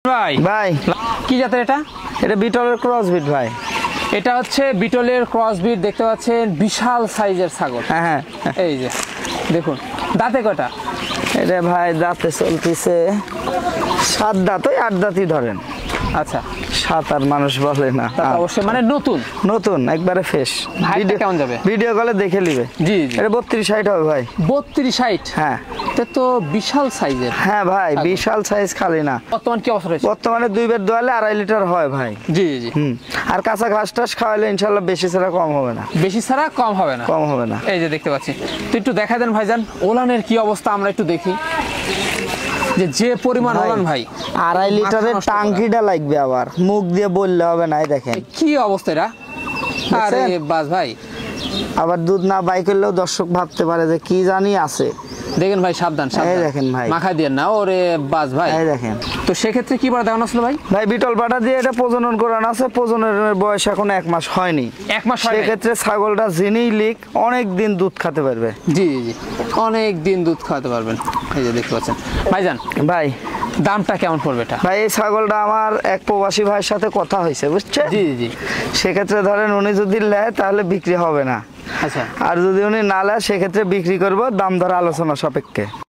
ভাই ভাই কি জাতের এটা? এটা বিটলের ক্রসবিট ভাই। এটা হচ্ছে বিটলের ক্রসবিট, দেখতে পাচ্ছেন বিশাল সাইজের ছাগল। হ্যাঁ হ্যাঁ এই যে দেখুন, দাঁতে কটা? এটা ভাই দাঁতে চলতেছে 7 দাঁত, ওই 8 দাঁতই ধরেন। আচ্ছা, 7 আর মানুষ বলে না, অবশ্যই মানে নতুন নতুন একবারে ফ্রেশ। হাইটটা কেমন যাবে? ভিডিও কলে দেখে নিবে। জি জি, এটা 32-60 হবে ভাই। 32-60? হ্যাঁ এটা তো বিশাল সাইজের। হ্যাঁ ভাই, বিশাল সাইজ খালি না। বর্তমান কি অবস্থা রয়েছে? বর্তমানে 2 বের দোয়ালে 2.5 লিটার হয় ভাই। জি জি, আর কাঁচা ঘাস টাস খাওয়ালে ইনশাল্লাহ বেশি ছাড়া কম হবে না। বেশি ছাড়া কম হবে না? কম হবে না। এই যে দেখতে পাচ্ছি, তো একটু দেখা দেন ভাইজান ওলানের কি অবস্থা, আমরা একটু দেখি যে পরিমাণ ওলান ভাই। 2.5 লিটারের টাঙ্কিটা লাগবে, আবার মুখ দিয়ে বললে হবে না। দেখেন কি অবস্থা এটা। আরে বাস ভাই, আবার দুধ না বাই করলেও দর্শক ভাবতে পারে যে কি জানি আছে। দেখেন ভাই, সাবধান সাবধান, দেখেন ভাই, মাখা দিয়ে না ওরে বাস ভাই। দেখেন তো সেক্ষেত্রে কি বলা দেওয়া ছিল ভাই? ভাই বিটল পাটা দিয়ে এটা প্রজনন করানো আছে। প্রজননের বয়স এখন 1 মাস হয়নি। 1 মাস হয়? সেক্ষেত্রে ছাগলটা জেনেই লিক অনেক দিন দুধ খেতে পারবে। জি জি, অনেক দিন দুধ খাওয়াতে পারবেন। এই যে দেখতে পাচ্ছেন ভাইজান, ভাই দামটা কেমন পড়বে এটা? ভাই এই ছাগলটা আমার এক প্রবাসী ভাইয়ের সাথে কথা হয়েছে, বুঝছে। জি জি, সেক্ষেত্রে ধরেন উনি যদি নেয় তাহলে বিক্রি হবে না। আচ্ছা, আর যদি উনি না নেয় সেক্ষেত্রে বিক্রি করবো দাম ধরে আলোচনা সাপেক্ষে।